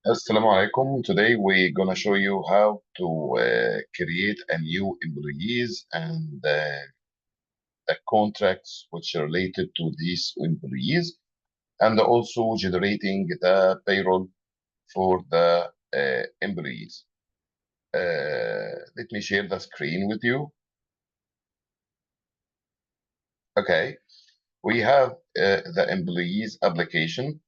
Assalamu alaikum. Today we're gonna show you how to create a new employees and the contracts which are related to these employees, and also generating the payroll for the employees. Let me share the screen with you. Okay, we have the employees application.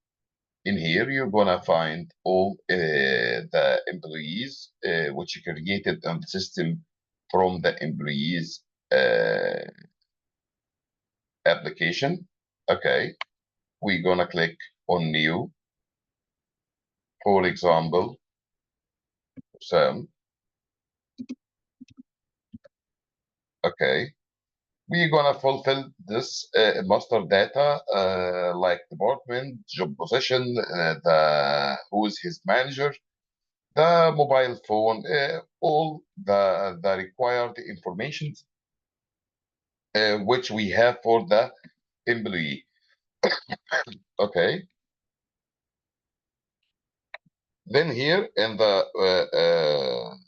In here, you're gonna find all the employees which are created on the system from the employees uh, application. Okay, we're gonna click on new. For example, Sam. Okay, we're gonna fulfill this master data like department, job position, the who is his manager, the mobile phone, all the required information which we have for the employee. Okay. Then here in the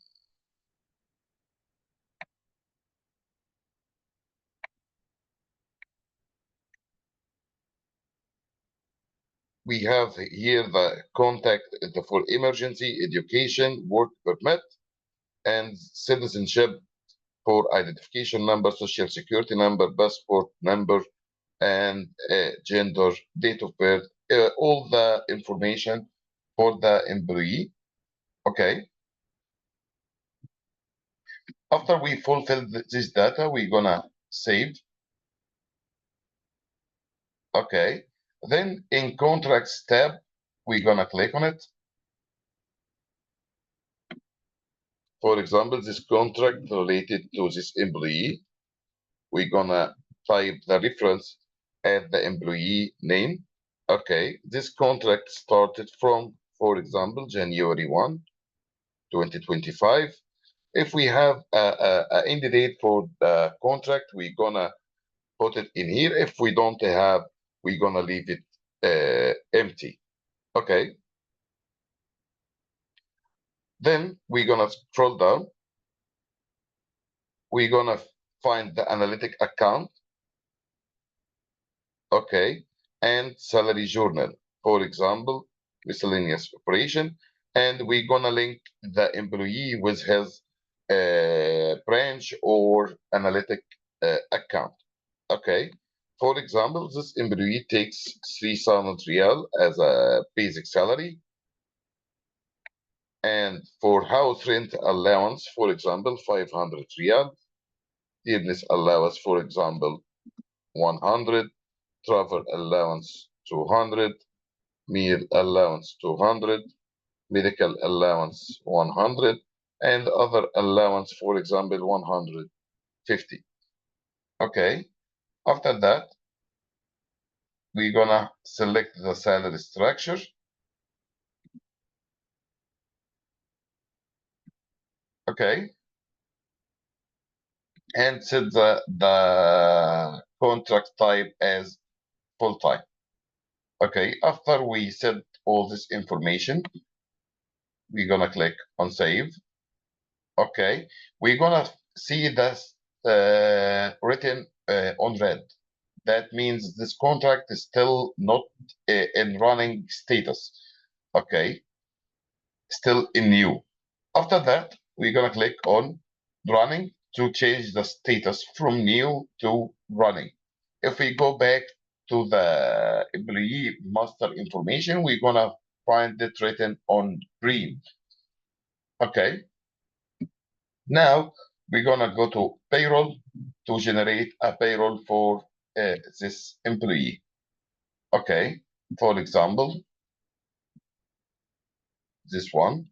we have here the contact for emergency, education, work permit, and citizenship for identification number, social security number, passport number, and gender, date of birth, all the information for the employee. Okay. After we fulfill this data, we're gonna save. Okay. Then in contracts tab, we're gonna click on it. For example, this contract related to this employee, we're gonna type the reference at the employee name. Okay, this contract started from, for example, January 1, 2025. If we have a end date for the contract, we're gonna put it in here. If we don't have, we're gonna leave it empty. Okay. Then we're gonna scroll down. We're gonna find the analytic account. Okay. And salary journal. For example, miscellaneous operation. And we're gonna link the employee with his branch or analytic account. Okay. For example, this employee takes 3,000 riyal as a basic salary. And for house rent allowance, for example, 500 riyal. Illness allowance, for example, 100. Travel allowance, 200. Meal allowance, 200. Medical allowance, 100. And other allowance, for example, 150. Okay. After that, we're gonna select the salary structure. Okay. And set the contract type as full-time. Okay. After we set all this information, we're gonna click on save. Okay. We're gonna see this written on red. That means this contract is still not in running status. Okay. Still in new. After that, we're gonna click on running to change the status from new to running. If we go back to the employee master information, we're gonna find it written on green. Okay. Now we're gonna go to payroll to generate a payroll for this employee. Okay. For example, this one.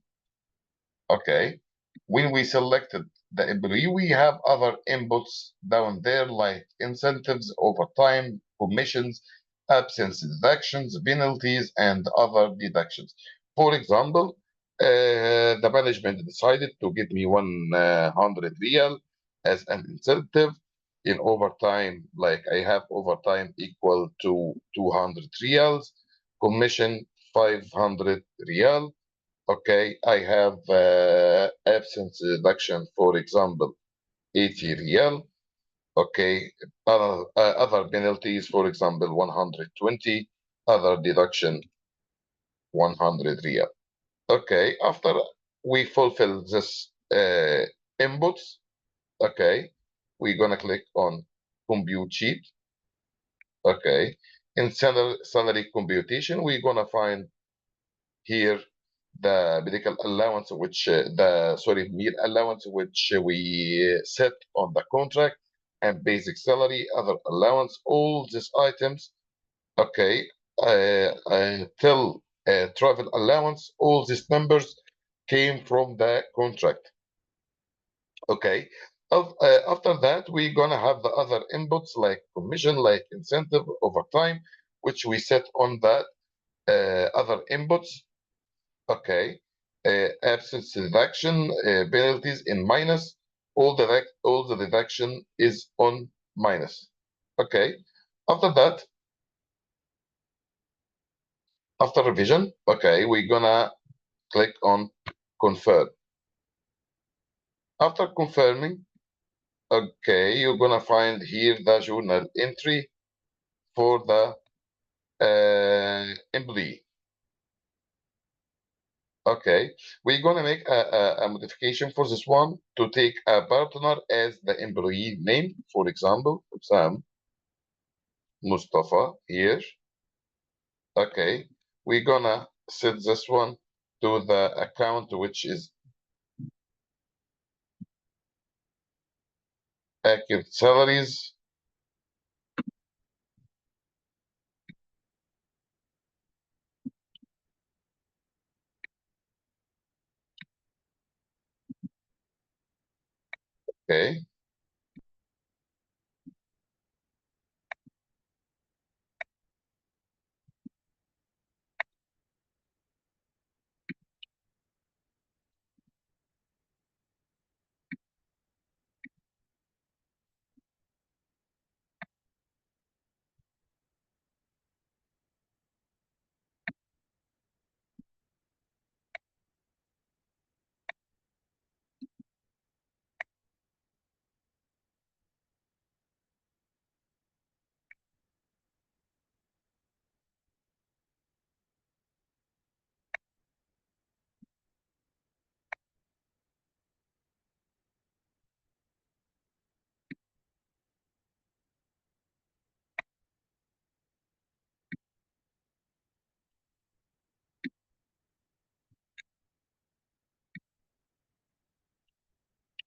Okay. When we selected the employee, we have other inputs down there like incentives, overtime, commissions, absence deductions, penalties, and other deductions. For example, the management decided to give me 100 real as an incentive in overtime, like I have overtime equal to 200 reals, commission 500 real, Okay, I have absence deduction, for example, 80 real. Okay, other penalties, for example, 120, other deduction, 100 real. Okay, after we fulfill this inputs, okay, we're gonna click on compute sheet. Okay, in salary computation, we're gonna find here the medical allowance, which meal allowance, which we set on the contract, and basic salary, other allowance, all these items. Okay, till travel allowance, all these numbers came from the contract. Okay, after that, we're gonna have the other inputs like commission, like incentive, overtime, which we set on that other inputs. Okay, absence deduction, penalties in minus, all the deduction is on minus. Okay, after that, after revision, okay, we're gonna click on confirm. After confirming, okay, you're gonna find here the journal entry for the employee. Okay, we're gonna make a modification for this one to take a partner as the employee name, for example, Sam Mustafa here. Okay, we're gonna set this one to the account which is accurate salaries. Okay,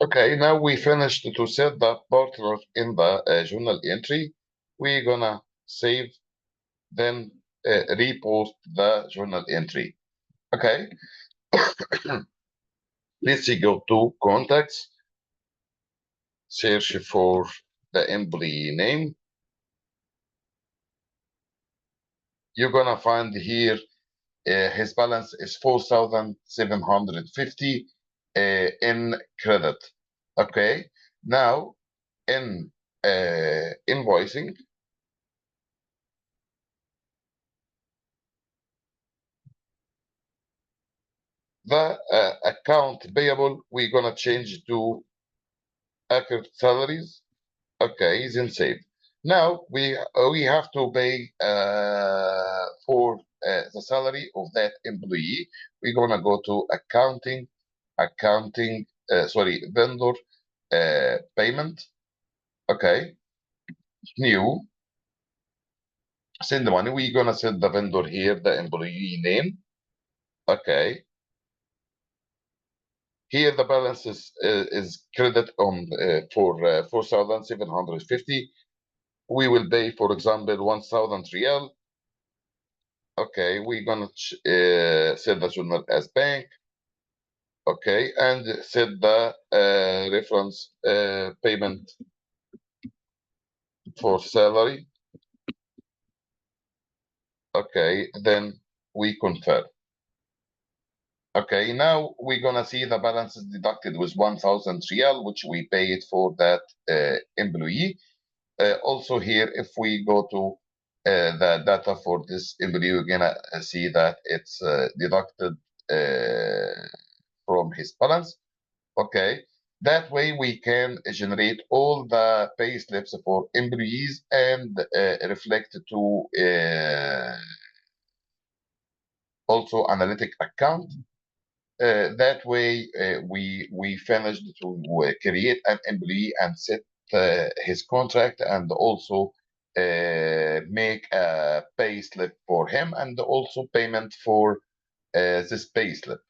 okay, now we finished to set the partner in the journal entry. We're gonna save, then repost the journal entry. Okay, let's go to contacts, search for the employee name. You're gonna find here his balance is 4,750 in credit. Okay, now in invoicing, the account payable, we're gonna change to accurate salaries. Okay, then save. Now we have to pay for the salary of that employee. We're gonna go to accounting, vendor payment. Okay, new, send the money. We're gonna send the vendor here the employee name. Okay, here the balance is credit on for 4,750. We will pay, for example, 1,000 real. Okay, we're gonna set the journal as bank. Okay, and set the reference payment for salary. Okay, then we confirm. Okay, now we're gonna see the balance is deducted with 1,000 real, which we paid for that employee. Also here, if we go to the data for this employee, we're gonna see that it's deducted from his balance. Okay, that way we can generate all the pay slips for employees and reflect to also analytic account. That way we finished to create an employee and set his contract and also make a pay slip for him and also payment for this pay slip.